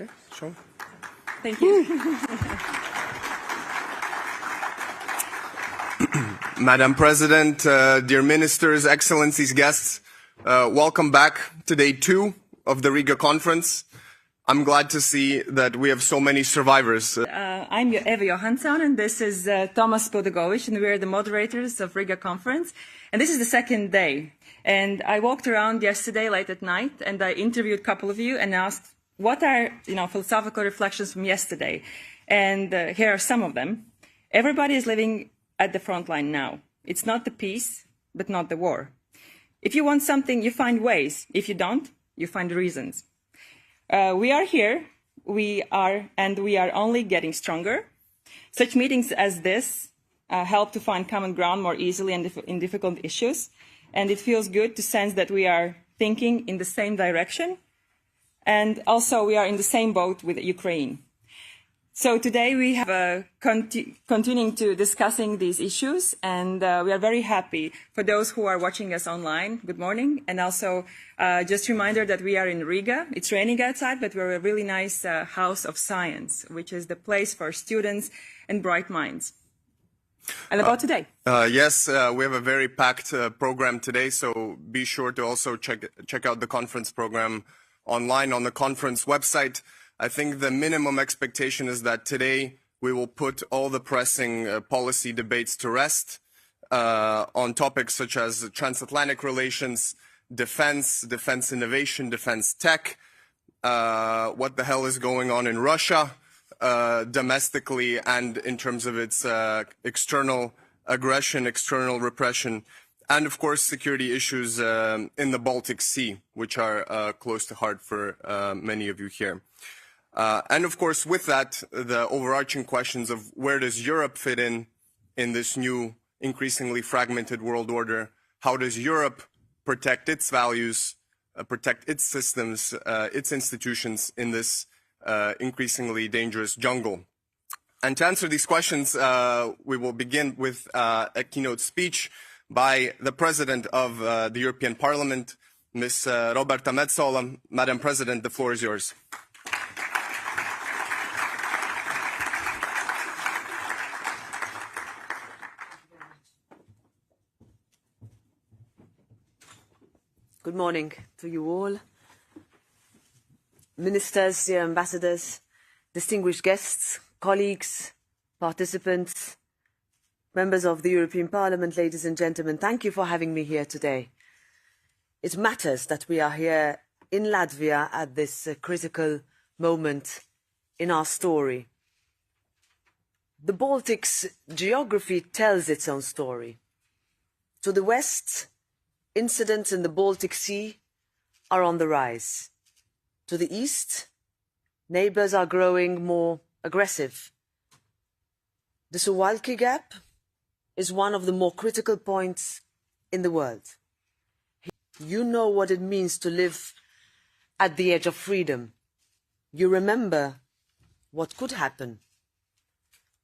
Okay, sure. Thank you. Madam President, dear ministers, excellencies, guests, welcome back to day 2 of the Riga conference. I'm glad to see that we have so many survivors. I'm Eva Johansson, and this is Thomas Podogovic, and we're the moderators of Riga conference. And this is the second day. And I walked around yesterday late at night, and I interviewed a couple of you and asked, what are philosophical reflections from yesterday? And here are some of them. Everybody is living at the front line now. It's not the peace, but not the war. If you want something, you find ways. If you don't, you find reasons. We are here, we are only getting stronger. Such meetings as this help to find common ground more easily in difficult issues. And it feels good to sense that we are thinking in the same direction. And also we are in the same boat with Ukraine. So today we have continuing to discussing these issues, and we are very happy for those who are watching us online. Good morning, and also just a reminder that we are in Riga. It's raining outside, but we're a really nice house of science, which is the place for students and bright minds. And about today. Yes, we have a very packed program today, so be sure to also check out the conference program online on the conference website. I think the minimum expectation is that today we will put all the pressing policy debates to rest on topics such as transatlantic relations, defense innovation, defense tech, what the hell is going on in Russia domestically and in terms of its external aggression, external repression, and of course security issues in the Baltic Sea, which are close to heart for many of you here. And of course, with that, the overarching questions of where does Europe fit in this new, increasingly fragmented world order? How does Europe protect its values, protect its systems, its institutions in this increasingly dangerous jungle? And to answer these questions, we will begin with a keynote speech by the President of the European Parliament, Ms. Roberta METSOLA. Madam President, the floor is yours. Good morning to you all. Ministers, dear ambassadors, distinguished guests, colleagues, participants, members of the European Parliament, ladies and gentlemen, thank you for having me here today. It matters that we are here in Latvia at this critical moment in our story. The Baltic's geography tells its own story. To the west, incidents in the Baltic Sea are on the rise. To the east, neighbours are growing more aggressive. The Suwalki Gap is one of the more critical points in the world. You know what it means to live at the edge of freedom. You remember what could happen,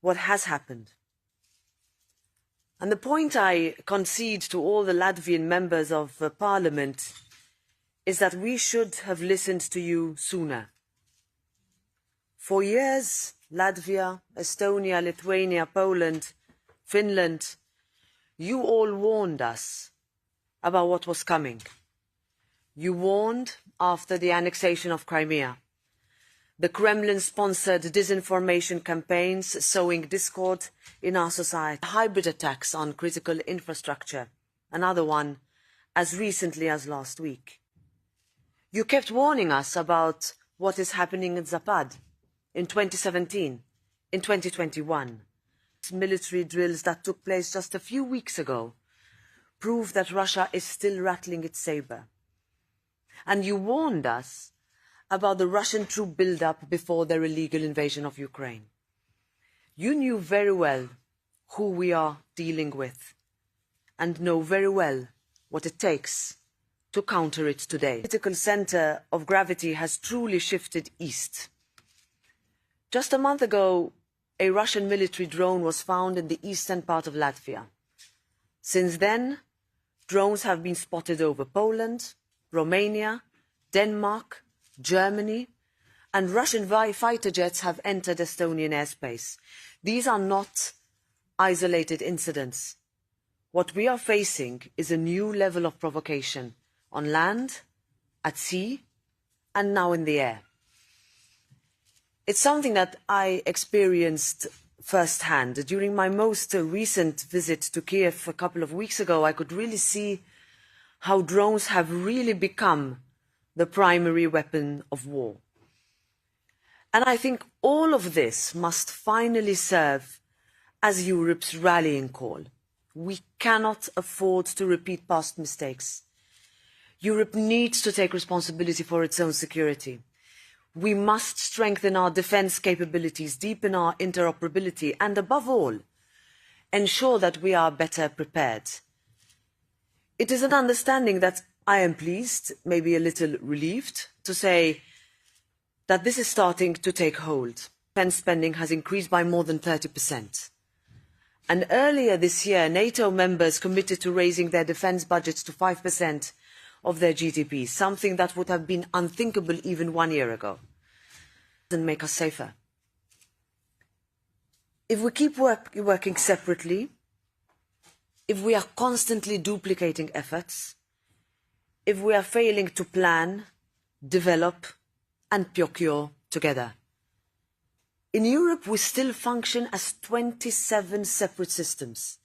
what has happened. And the point I concede to all the Latvian members of Parliament is that we should have listened to you sooner. For years, Latvia, Estonia, Lithuania, Poland, Finland, you all warned us about what was coming. You warned after the annexation of Crimea. The Kremlin-sponsored disinformation campaigns sowing discord in our society, hybrid attacks on critical infrastructure, another one as recently as last week. You kept warning us about what is happening in Zapad in 2017, in 2021. Military drills that took place just a few weeks ago prove that Russia is still rattling its saber. And you warned us about the Russian troop build-up before their illegal invasion of Ukraine. You knew very well who we are dealing with and know very well what it takes to counter it today. The political centre of gravity has truly shifted east. Just a month ago, a Russian military drone was found in the eastern part of Latvia. Since then, drones have been spotted over Poland, Romania, Denmark, Germany, and Russian fighter jets have entered Estonian airspace. These are not isolated incidents. What we are facing is a new level of provocation on land, at sea, and now in the air. It's something that I experienced firsthand. During my most recent visit to Kiev a couple of weeks ago, I could really see how drones have really become the primary weapon of war. And I think all of this must finally serve as Europe's rallying call. We cannot afford to repeat past mistakes. Europe needs to take responsibility for its own security. We must strengthen our defence capabilities, deepen our interoperability, and above all, ensure that we are better prepared. It is an understanding that I am pleased, maybe a little relieved, to say that this is starting to take hold. Defence spending has increased by more than 30%. And earlier this year, NATO members committed to raising their defence budgets to 5% of their GDP, something that would have been unthinkable even 1 year ago. It doesn't make us safer. If we keep working separately, if we are constantly duplicating efforts, if we are failing to plan, develop and procure together, in Europe we still function as 27 separate systems.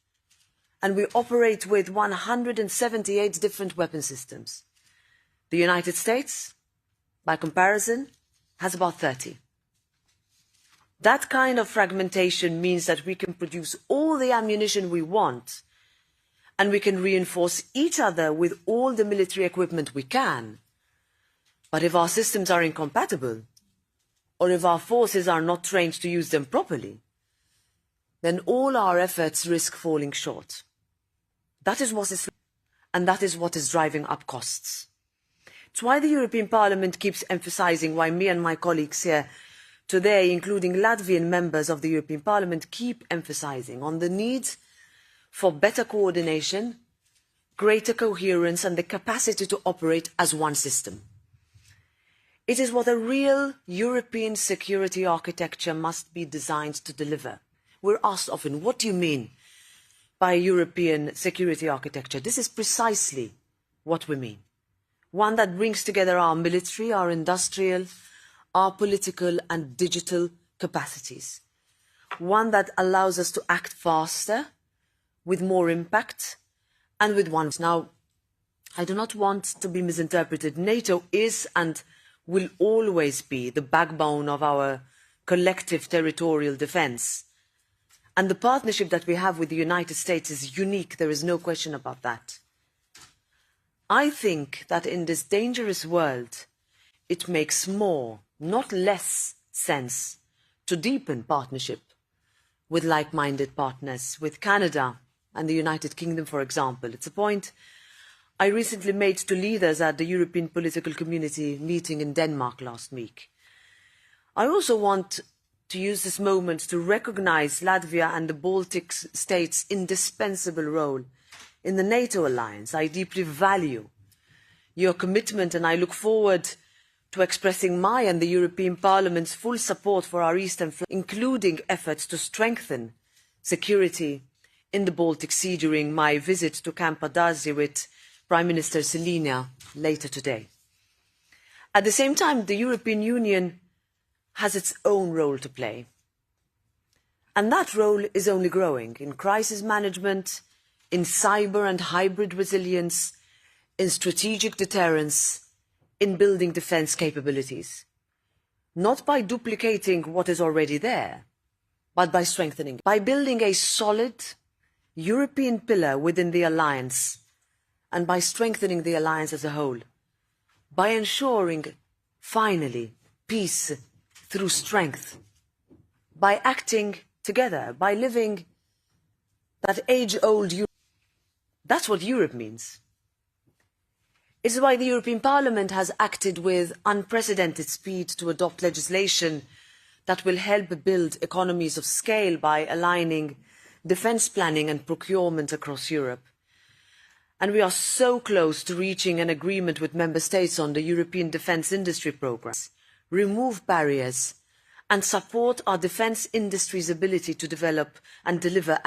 And we operate with 178 different weapon systems. The United States, by comparison, has about 30. That kind of fragmentation means that we can produce all the ammunition we want, and we can reinforce each other with all the military equipment we can. But if our systems are incompatible, or if our forces are not trained to use them properly, then all our efforts risk falling short. That is what is driving up costs. It's why the European Parliament keeps emphasising, why me and my colleagues here today, including Latvian members of the European Parliament, keep emphasising on the need for better coordination, greater coherence and the capacity to operate as one system. It is what a real European security architecture must be designed to deliver. We're asked often, what do you mean by European security architecture? This is precisely what we mean. One that brings together our military, our industrial, our political and digital capacities. One that allows us to act faster, with more impact, and with one. Now, I do not want to be misinterpreted. NATO is and will always be the backbone of our collective territorial defence. And the partnership that we have with the United States is unique, there is no question about that. I think that in this dangerous world, it makes more, not less, sense to deepen partnership with like-minded partners, with Canada and the United Kingdom, for example. It's a point I recently made to leaders at the European Political Community meeting in Denmark last week. I also want to use this moment to recognise Latvia and the Baltic states' indispensable role in the NATO alliance. I deeply value your commitment and I look forward to expressing my and the European Parliament's full support for our eastern flank, including efforts to strengthen security in the Baltic Sea during my visit to Camp Padazi with Prime Minister Selina later today. At the same time, the European Union has its own role to play. And that role is only growing in crisis management, in cyber and hybrid resilience, in strategic deterrence, in building defence capabilities. Not by duplicating what is already there, but by strengthening, by building a solid European pillar within the alliance, and by strengthening the alliance as a whole, by ensuring, finally, peace through strength, by acting together, by living that age-old Europe. That's what Europe means. It's why the European Parliament has acted with unprecedented speed to adopt legislation that will help build economies of scale by aligning defence planning and procurement across Europe. And we are so close to reaching an agreement with Member States on the European Defence Industry Programme, remove barriers, and support our defence industry's ability to develop and deliver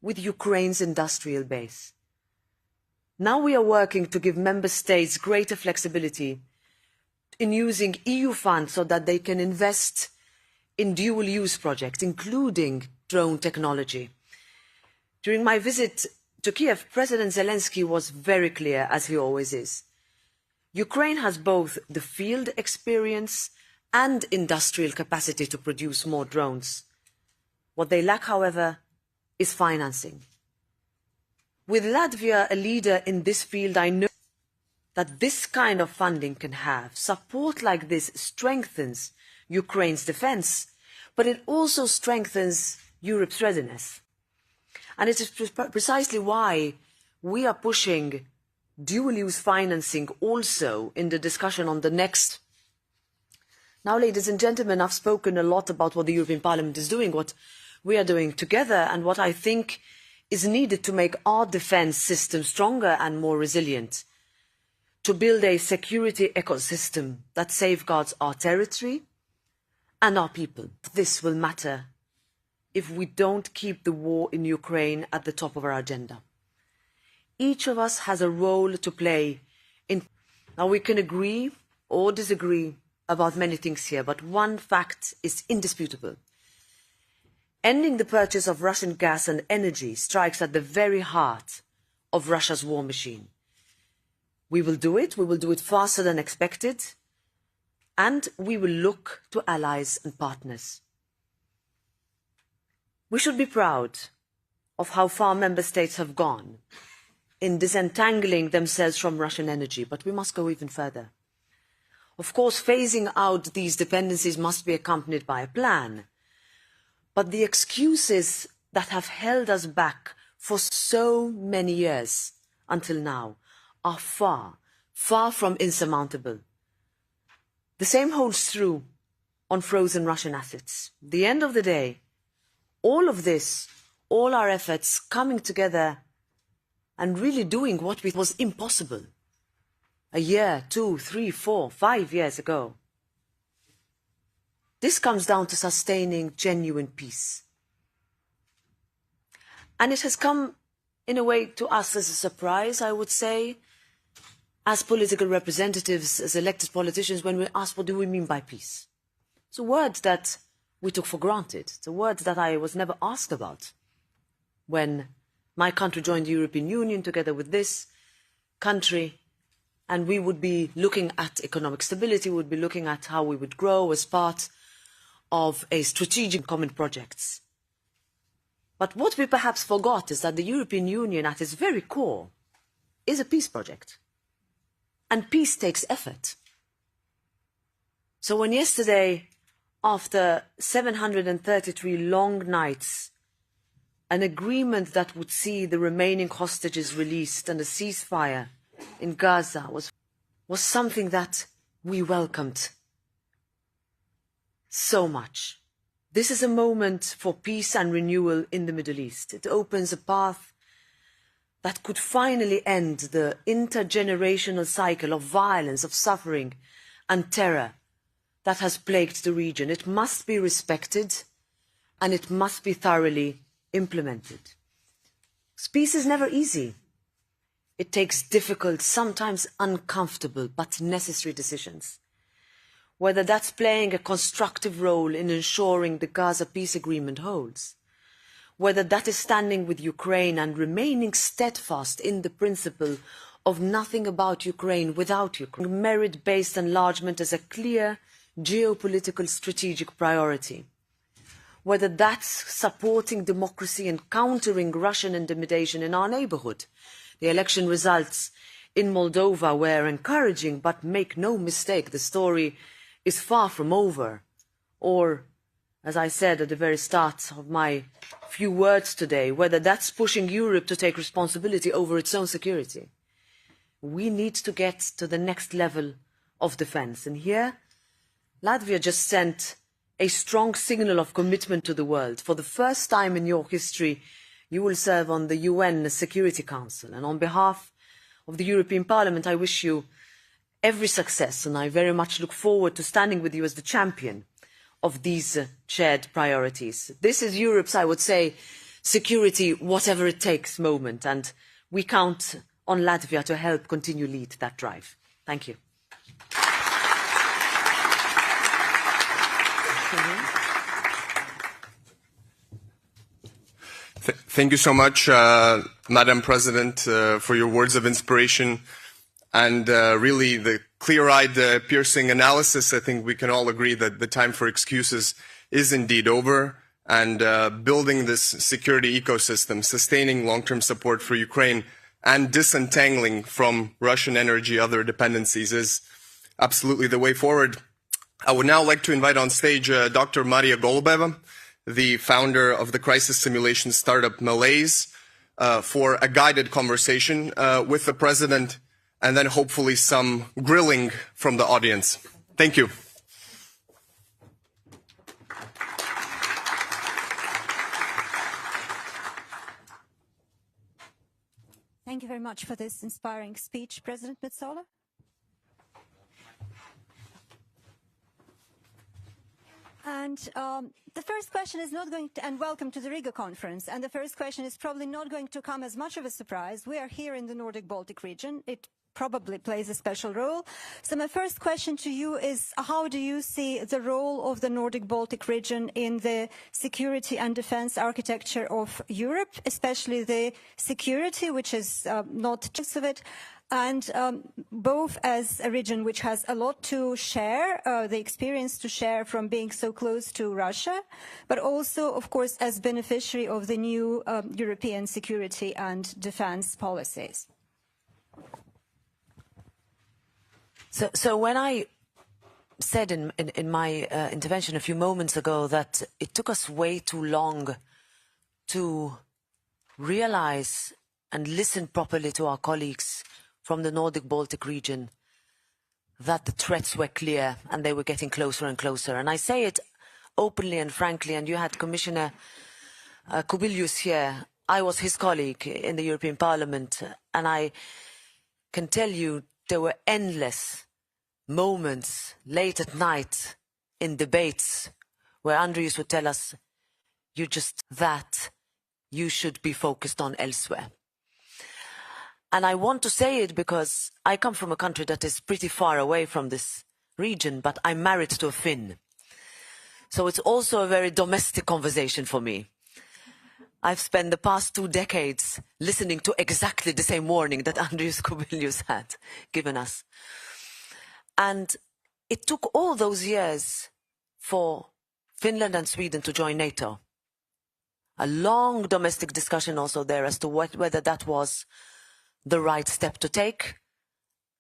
with Ukraine's industrial base. Now we are working to give Member States greater flexibility in using EU funds so that they can invest in dual-use projects, including drone technology. During my visit to Kiev, President Zelensky was very clear, as he always is. Ukraine has both the field experience and industrial capacity to produce more drones. What they lack, however, is financing. With Latvia a leader in this field, I know that this kind of funding can have. Support like this strengthens Ukraine's defence, but it also strengthens Europe's readiness. And it is precisely why we are pushing dual-use financing also in the discussion on the next. Now, ladies and gentlemen, I've spoken a lot about what the European Parliament is doing, what we are doing together, and what I think is needed to make our defence system stronger and more resilient, to build a security ecosystem that safeguards our territory and our people. This will matter if we don't keep the war in Ukraine at the top of our agenda. Each of us has a role to play in. Now, we can agree or disagree about many things here, but one fact is indisputable. Ending the purchase of Russian gas and energy strikes at the very heart of Russia's war machine. We will do it faster than expected, and we will look to allies and partners. We should be proud of how far Member States have gone in disentangling themselves from Russian energy, but we must go even further. Of course, phasing out these dependencies must be accompanied by a plan. But the excuses that have held us back for so many years until now are far, far from insurmountable. The same holds true on frozen Russian assets. At the end of the day, all of this, all our efforts coming together and really doing what was impossible a year, 2, 3, 4, 5 years ago. This comes down to sustaining genuine peace. And it has come, in a way, to us as a surprise, I would say, as political representatives, as elected politicians, when we ask, what do we mean by peace? It's a word that we took for granted. It's a word that I was never asked about when my country joined the European Union together with this country, and we would be looking at economic stability, we would be looking at how we would grow as part of a strategic common projects. But what we perhaps forgot is that the European Union, at its very core, is a peace project. And peace takes effort. So when yesterday, after 733 long nights, an agreement that would see the remaining hostages released and a ceasefire in Gaza was something that we welcomed so much. This is a moment for peace and renewal in the Middle East. It opens a path that could finally end the intergenerational cycle of violence, of suffering and terror that has plagued the region. It must be respected and it must be thoroughly implemented. Peace is never easy. It takes difficult, sometimes uncomfortable, but necessary decisions. Whether that's playing a constructive role in ensuring the Gaza peace agreement holds, whether that is standing with Ukraine and remaining steadfast in the principle of nothing about Ukraine without Ukraine, merit-based enlargement as a clear geopolitical strategic priority, whether that's supporting democracy and countering Russian intimidation in our neighbourhood. The election results in Moldova were encouraging, but make no mistake, the story is far from over. Or, as I said at the very start of my few words today, whether that's pushing Europe to take responsibility over its own security. We need to get to the next level of defence. And here, Latvia just sent a strong signal of commitment to the world. For the first time in your history, you will serve on the UN Security Council. And on behalf of the European Parliament, I wish you every success, and I very much look forward to standing with you as the champion of these shared priorities. This is Europe's, I would say, security, whatever it takes moment, and we count on Latvia to help continue lead that drive. Thank you. Thank you so much, Madam President, for your words of inspiration and really the clear-eyed, piercing analysis. I think we can all agree that the time for excuses is indeed over, and building this security ecosystem, sustaining long-term support for Ukraine, and disentangling from Russian energy other dependencies is absolutely the way forward. I would now like to invite on stage Dr. Maria Golubeva, the founder of the crisis simulation startup Malaise, for a guided conversation with the President, and then hopefully some grilling from the audience. Thank you. Thank you very much for this inspiring speech, President Metsola. And the first question is not going to, and welcome to the Riga conference, and the first question is probably not going to come as much of a surprise. We are here in the Nordic-Baltic region. It probably plays a special role. So my first question to you is, how do you see the role of the Nordic-Baltic region in the security and defense architecture of Europe, especially the security, which is not just of it, and both as a region which has a lot to share, the experience to share from being so close to Russia, but also, of course, as beneficiary of the new European security and defense policies? So when I said in my intervention a few moments ago that it took us way too long to realize and listen properly to our colleagues from the Nordic-Baltic region, that the threats were clear and they were getting closer and closer. And I say it openly and frankly, and you had Commissioner Kubilius here. I was his colleague in the European Parliament, and I can tell you there were endless moments late at night in debates where Andrius would tell us, you should be focused on elsewhere. And I want to say it because I come from a country that is pretty far away from this region, but I'm married to a Finn. So it's also a very domestic conversation for me. I've spent the past 2 decades listening to exactly the same warning that Andrius Kubilius had given us. And it took all those years for Finland and Sweden to join NATO. A long domestic discussion also there as to whether that was the right step to take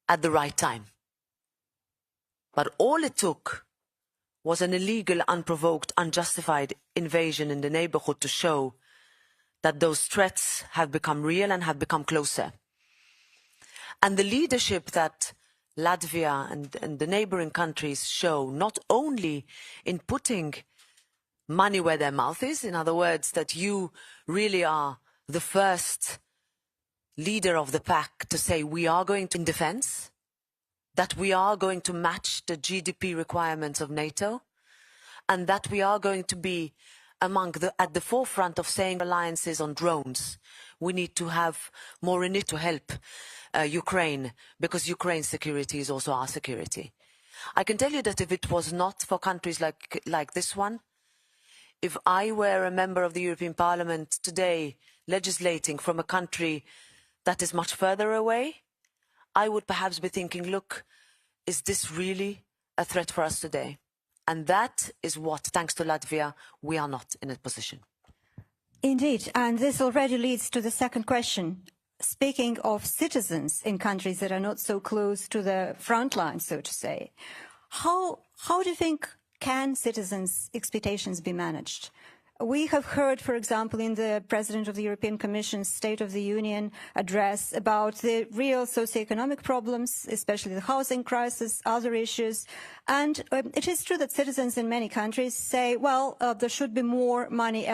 at the right time. But all it took was an illegal, unprovoked, unjustified invasion in the neighborhood to show that those threats have become real and have become closer. And the leadership that Latvia and the neighboring countries show, not only in putting money where their mouth is, in other words, that you really are the first leader of the pack to say we are going to in defense, that we are going to match the GDP requirements of NATO, and that we are going to be at the forefront of saying alliances on drones. We need to have more in it to help Ukraine, because Ukraine's security is also our security. I can tell you that if it was not for countries like this one, if I were a member of the European Parliament today legislating from a country that is much further away, I would perhaps be thinking, look, is this really a threat for us today? And that is what, thanks to Latvia, we are not in a position. Indeed, and this already leads to the second question. Speaking of citizens in countries that are not so close to the front line, so to say, how do you think can citizens' expectations be managed? We have heard, for example, in the President of the European Commission's State of the Union address about the real socioeconomic problems, especially the housing crisis, other issues. And it is true that citizens in many countries say, well, there should be more money